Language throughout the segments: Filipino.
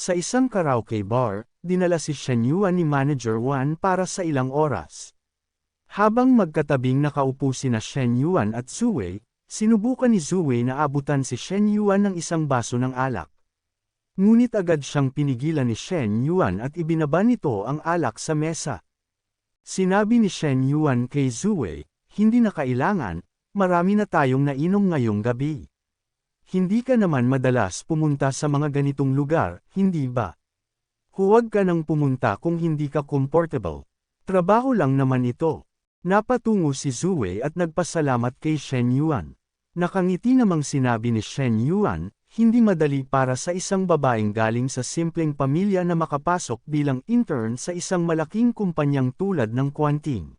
Sa isang karaoke bar, dinala si Shen Yuan ni Manager Wan para sa ilang oras. Habang magkatabing nakaupo sina Shen Yuan at Zuwei, sinubukan ni Zuwei na abutan si Shen Yuan ng isang baso ng alak. Ngunit agad siyang pinigilan ni Shen Yuan at ibinaba nito ang alak sa mesa. Sinabi ni Shen Yuan kay Zuwei, hindi na kailangan, marami na tayong nainom ngayong gabi. Hindi ka naman madalas pumunta sa mga ganitong lugar, hindi ba? Huwag ka nang pumunta kung hindi ka comfortable. Trabaho lang naman ito. Napatungo si Zuwei at nagpasalamat kay Shen Yuan. Nakangiti namang sinabi ni Shen Yuan, hindi madali para sa isang babaeng galing sa simpleng pamilya na makapasok bilang intern sa isang malaking kumpanyang tulad ng Quanting.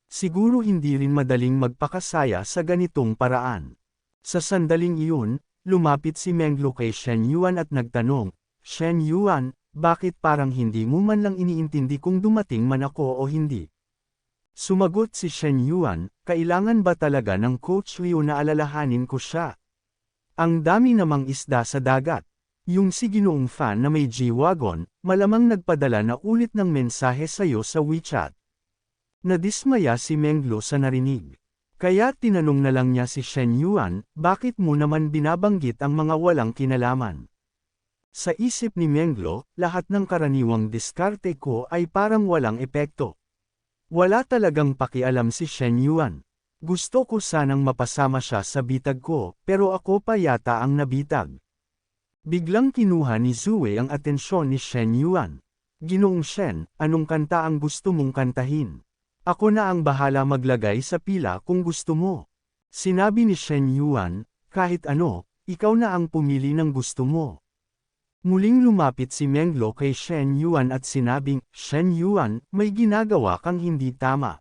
Siguro hindi rin madaling magpakasaya sa ganitong paraan. Sa sandaling iyon, lumapit si Menglo kay Shen Yuan at nagtanong, Shen Yuan, bakit parang hindi mo man lang iniintindi kung dumating man ako o hindi? Sumagot si Shen Yuan, kailangan ba talaga ng Coach Liu na alalahanin ko siya? Ang dami namang isda sa dagat. Yung si Ginoong Fan na may G-Wagon, malamang nagpadala na ulit ng mensahe sa'yo sa WeChat. Nadismaya si Menglo sa narinig. Kaya tinanong na lang niya si Shen Yuan, bakit mo naman binabanggit ang mga walang kinalaman? Sa isip ni Menglo, lahat ng karaniwang diskarte ko ay parang walang epekto. Wala talagang pakialam si Shen Yuan. Gusto ko sanang mapasama siya sa bitag ko, pero ako pa yata ang nabitag. Biglang kinuha ni Zuwei ang atensyon ni Shen Yuan. Ginoong Shen, anong kanta ang gusto mong kantahin? Ako na ang bahala maglagay sa pila kung gusto mo. Sinabi ni Shen Yuan, kahit ano, ikaw na ang pumili ng gusto mo. Muling lumapit si Menglo kay Shen Yuan at sinabing, Shen Yuan, may ginagawa kang hindi tama.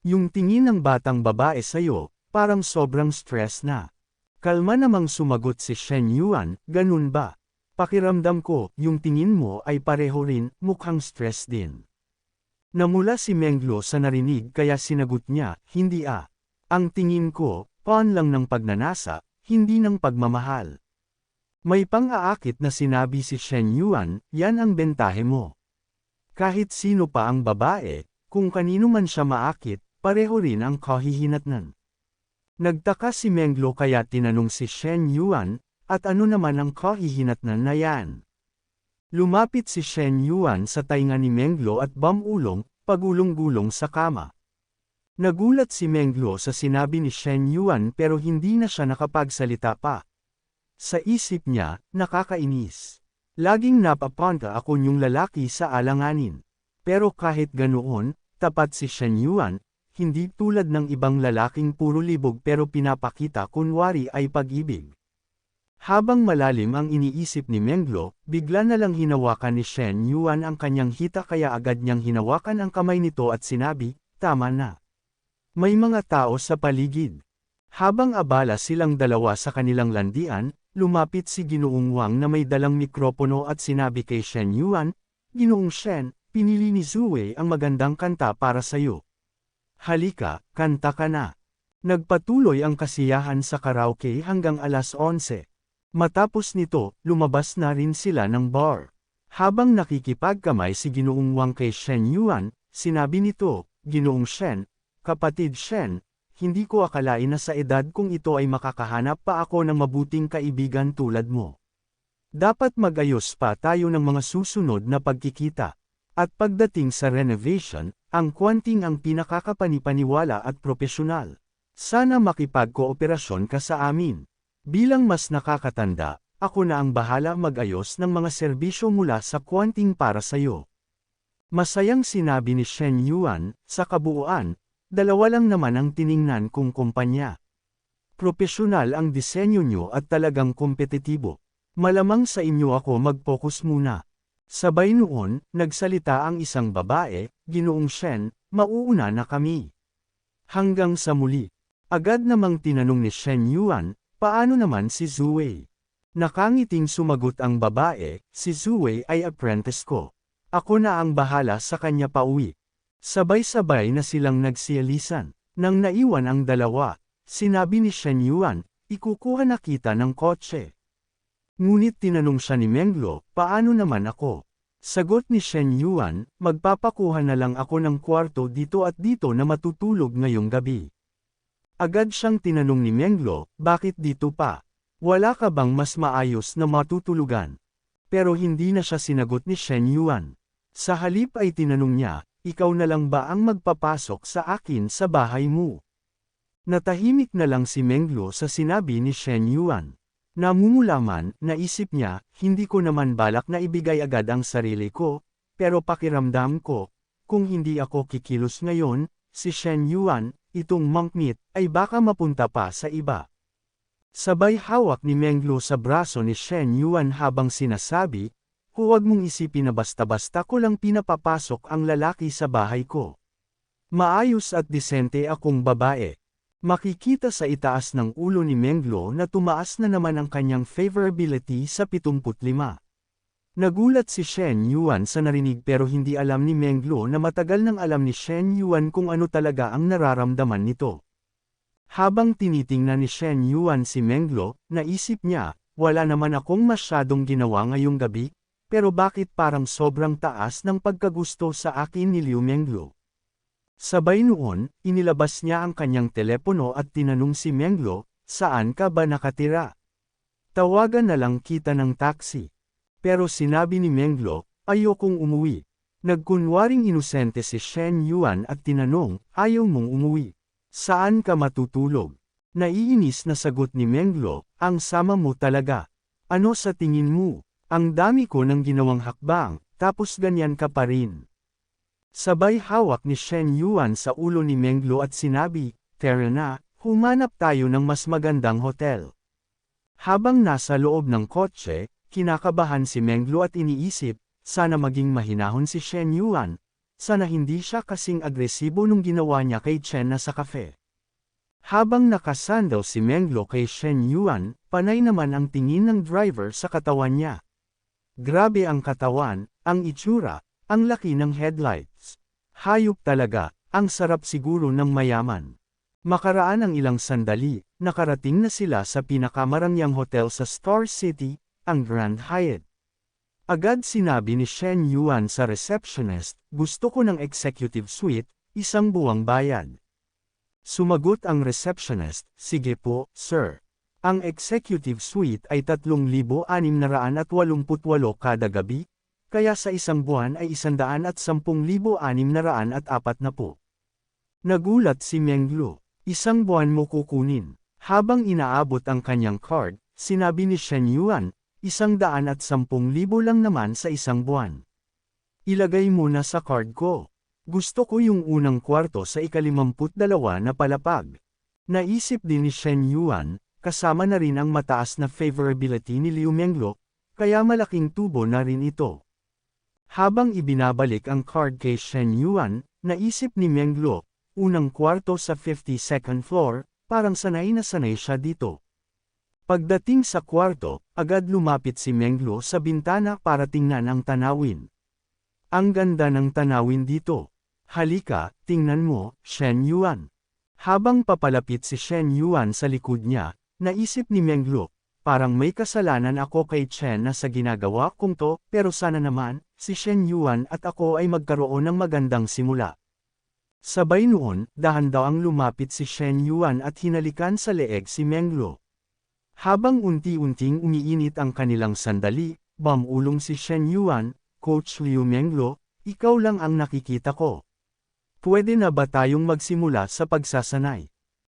Yung tingin ng batang babae sa'yo, parang sobrang stress na. Kalma namang sumagot si Shen Yuan, ganun ba? Pakiramdam ko, yung tingin mo ay pareho rin, mukhang stress din. Namula si Menglo sa narinig kaya sinagot niya, hindi ah. Ang tingin ko, paon lang ng pagnanasa, hindi ng pagmamahal. May pang-aakit na sinabi si Shen Yuan, yan ang bentahe mo. Kahit sino pa ang babae, kung kanino man siya maakit, pareho rin ang kahihinatnan. Nagtaka si Menglo kaya tinanong si Shen Yuan, at ano naman ang kahihinatnan na yan? Lumapit si Shen Yuan sa tainga ni Menglo at bamulong, pagulong-gulong sa kama. Nagulat si Menglo sa sinabi ni Shen Yuan pero hindi na siya nakapagsalita pa. Sa isip niya, nakakainis. Laging napapunta ako yung lalaki sa alanganin. Pero kahit ganoon, tapat si Shen Yuan, hindi tulad ng ibang lalaking puro libog pero pinapakita kunwari ay pag-ibig. Habang malalim ang iniisip ni Menglo, bigla na lang hinawakan ni Shen Yuan ang kanyang hita kaya agad niyang hinawakan ang kamay nito at sinabi, tama na. May mga tao sa paligid. Habang abala silang dalawa sa kanilang landian, lumapit si Ginoong Wang na may dalang mikropono at sinabi kay Shen Yuan, Ginoong Shen, pinili ni Zuwei ang magandang kanta para sayo. Halika, kanta ka na. Nagpatuloy ang kasiyahan sa karaoke hanggang alas 11. Matapos nito, lumabas na rin sila ng bar. Habang nakikipagkamay si Ginoong Wang kay Shen Yuan, sinabi nito, Ginoong Shen, kapatid Shen, hindi ko akalain na sa edad kong ito ay makakahanap pa ako ng mabuting kaibigan tulad mo. Dapat mag-ayos pa tayo ng mga susunod na pagkikita. At pagdating sa renovation, ang Quanting ang pinakakapanipaniwala at propesyonal. Sana makipagkooperasyon ka sa amin. Bilang mas nakakatanda, ako na ang bahala mag-ayos ng mga serbisyo mula sa Quanting para sayo. Masayang sinabi ni Shen Yuan, sa kabuuan, dalawa lang naman ang tiningnan kong kumpanya. Propesyonal ang disenyo nyo at talagang kompetitibo. Malamang sa inyo ako mag-focus muna. Sabay noon, nagsalita ang isang babae, Ginoong Shen, mauuna na kami. Hanggang sa muli. Agad namang tinanong ni Shen Yuan, paano naman si Zuwei? Nakangiting sumagot ang babae, si Zuwei ay apprentice ko. Ako na ang bahala sa kanya pauwi. Sabay-sabay na silang nagsiyalisan. Nang naiwan ang dalawa, sinabi ni Shen Yuan, ikukuha na kita ng kotse. Ngunit tinanong siya ni Menglo, paano naman ako? Sagot ni Shen Yuan, magpapakuha na lang ako ng kwarto dito at dito na matutulog ngayong gabi. Agad siyang tinanong ni Menglo, bakit dito pa? Wala ka bang mas maayos na matutulugan? Pero hindi na siya sinagot ni Shen Yuan. Sa halip ay tinanong niya, ikaw na lang ba ang magpapasok sa akin sa bahay mo? Natahimik na lang si Menglo sa sinabi ni Shen Yuan. Namumulaman, naisip niya, hindi ko naman balak na ibigay agad ang sarili ko, pero pakiramdam ko, kung hindi ako kikilos ngayon, si Shen Yuan, itong monkmeat, ay baka mapunta pa sa iba. Sabay hawak ni Menglo sa braso ni Shen Yuan habang sinasabi, huwag mong isipin na basta-basta ko lang pinapapasok ang lalaki sa bahay ko. Maayos at disente akong babae. Makikita sa itaas ng ulo ni Menglo na tumaas na naman ang kanyang favorability sa 75. Nagulat si Shen Yuan sa narinig pero hindi alam ni Menglo na matagal nang alam ni Shen Yuan kung ano talaga ang nararamdaman nito. Habang tinitingnan ni Shen Yuan si Menglo, naisip niya, wala naman akong masyadong ginawa ngayong gabi, pero bakit parang sobrang taas ng pagkagusto sa akin ni Liu Menglo? Sabay noon, inilabas niya ang kanyang telepono at tinanong si Menglo, saan ka ba nakatira? Tawagan na lang kita ng taxi. Pero sinabi ni Menglo, ayokong umuwi. Nagkunwaring inosente si Shen Yuan at tinanong, ayaw mong umuwi. Saan ka matutulog? Naiinis na sagot ni Menglo, ang sama mo talaga. Ano sa tingin mo? Ang dami ko ng ginawang hakbang, tapos ganyan ka pa rin. Sabay hawak ni Shen Yuan sa ulo ni Menglo at sinabi, tara na, humanap tayo ng mas magandang hotel. Habang nasa loob ng kotse, kinakabahan si Menglo at iniisip, sana maging mahinahon si Shen Yuan, sana hindi siya kasing agresibo nung ginawa niya kay Chen na sa kafe. Habang nakasandal si Menglo kay Shen Yuan, panay naman ang tingin ng driver sa katawan niya. Grabe ang katawan, ang itsura, ang laki ng headlights. Hayop talaga, ang sarap siguro ng mayaman. Makaraan ang ilang sandali, nakarating na sila sa pinakamarangyang hotel sa Star City, ang Grand Hyatt. Agad sinabi ni Shen Yuan sa receptionist, gusto ko ng executive suite, isang buwang bayad. Sumagot ang receptionist, sige po, sir. Ang executive suite ay 3,688 kada gabi, kaya sa isang buwan ay 110,640. Nagulat si Menglo, isang buwan mo kukunin. Habang inaabot ang kanyang card, sinabi ni Shen Yuan, 110,000 lang naman sa isang buwan. Ilagay mo na sa card ko. Gusto ko yung unang kwarto sa ika-52 na palapag. Naisip din ni Shen Yuan, kasama na rin ang mataas na favorability ni Liu Menglo, kaya malaking tubo na rin ito. Habang ibinabalik ang card kay Shen Yuan, naisip ni Menglo, unang kwarto sa 52nd floor, parang sanay na sanay siya dito. Pagdating sa kwarto, agad lumapit si Menglo sa bintana para tingnan ang tanawin. Ang ganda ng tanawin dito. Halika, tingnan mo, Shen Yuan. Habang papalapit si Shen Yuan sa likod niya, naisip ni Menglo, parang may kasalanan ako kay Chen na sa ginagawa kong to, pero sana naman, si Shen Yuan at ako ay magkaroon ng magandang simula. Sabay noon, dahan-dahang lumapit si Shen Yuan at hinalikan sa leeg si Menglo. Habang unti-unting umiinit ang kanilang sandali, bumulong si Shen Yuan, Coach Liu Menglo, ikaw lang ang nakikita ko. Pwede na ba tayong magsimula sa pagsasanay?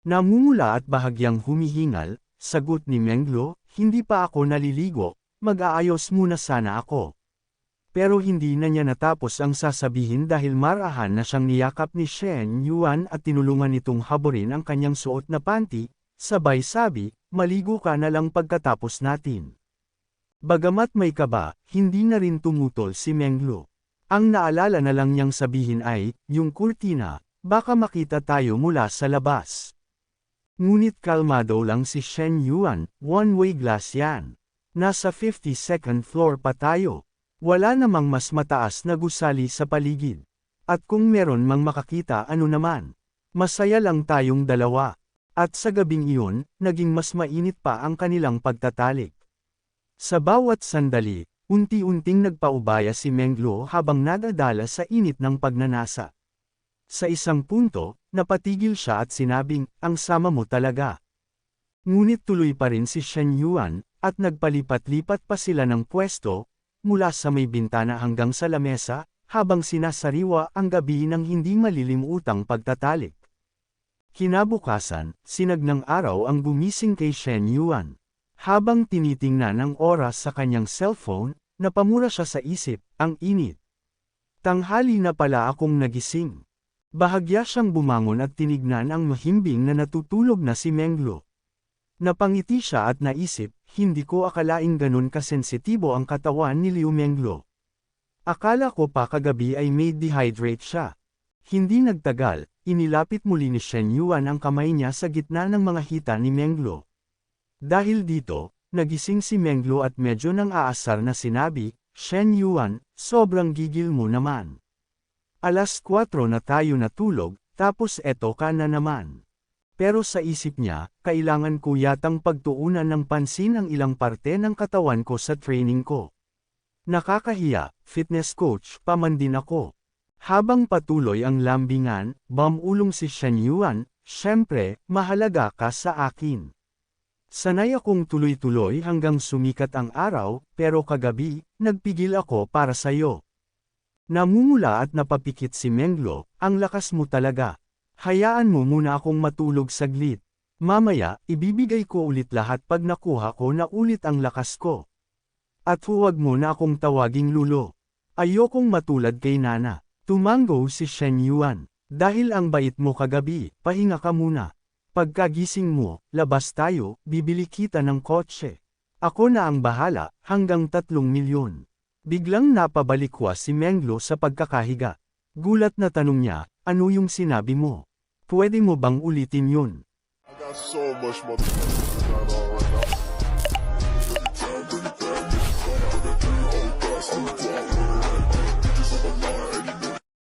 Namumula at bahagyang humihingal, sagot ni Menglo, hindi pa ako naliligo, mag-aayos muna sana ako. Pero hindi na niya natapos ang sasabihin dahil marahan na siyang niyakap ni Shen Yuan at tinulungan nitong haburin ang kanyang suot na panty, sabay sabi, maligo ka na lang pagkatapos natin. Bagamat may kaba, hindi na rin tumutol si Menglo. Ang naalala na lang niyang sabihin ay, yung kurtina, baka makita tayo mula sa labas. Ngunit kalmado lang si Shen Yuan, one-way glass yan. Nasa 52nd floor pa tayo. Wala namang mas mataas na gusali sa paligid. At kung meron mang makakita ano naman. Masaya lang tayong dalawa. At sa gabing iyon, naging mas mainit pa ang kanilang pagtatalik. Sa bawat sandali, unti-unting nagpaubaya si Menglo habang nadadala sa init ng pagnanasa. Sa isang punto, napatigil siya at sinabing, ang sama mo talaga. Ngunit tuloy pa rin si Shen Yuan, at nagpalipat-lipat pa sila ng pwesto, mula sa may bintana hanggang sa lamesa, habang sinasariwa ang gabi ng hindi malilimutang pagtatalik. Kinabukasan, sinag ng araw ang gumising kay Shen Yuan. Habang tinitingnan ang oras sa kanyang cellphone, napamura siya sa isip, ang init. Tanghali na pala akong nagising. Bahagya siyang bumangon at tinignan ang mahimbing na natutulog na si Menglo. Napangiti siya at naisip, hindi ko akalaing ganun kasensitibo ang katawan ni Liu Menglo. Akala ko pa kagabi ay may dehydrate siya. Hindi nagtagal, inilapit muli ni Shen Yuan ang kamay niya sa gitna ng mga hita ni Menglo. Dahil dito, nagising si Menglo at medyo nang aasar na sinabi, Shen Yuan, sobrang gigil mo naman. Alas 4 na tayo natulog, tapos eto ka na naman. Pero sa isip niya, kailangan ko yatang pagtuunan ng pansin ang ilang parte ng katawan ko sa training ko. Nakakahiya, fitness coach pa man din ako. Habang patuloy ang lambingan, bumulong si Shen Yuan, syempre, mahalaga ka sa akin. Sanay akong tuloy-tuloy hanggang sumikat ang araw, pero kagabi, nagpigil ako para sayo. Namumula at napapikit si Menglo, ang lakas mo talaga. Hayaan mo muna akong matulog saglit. Mamaya, ibibigay ko ulit lahat pag nakuha ko na ulit ang lakas ko. At huwag mo na akong tawaging lulo. Ayokong matulad kay Nana. Tumango si Shen Yuan. Dahil ang bait mo kagabi, pahinga ka muna. Pagkagising mo, labas tayo, bibili kita ng kotse. Ako na ang bahala, hanggang 3 milyon. Biglang napabalikwa si Menglo sa pagkakahiga. Gulat na tanong niya, ano yung sinabi mo? Pwede mo bang ulitin yun? I got so much motherfucking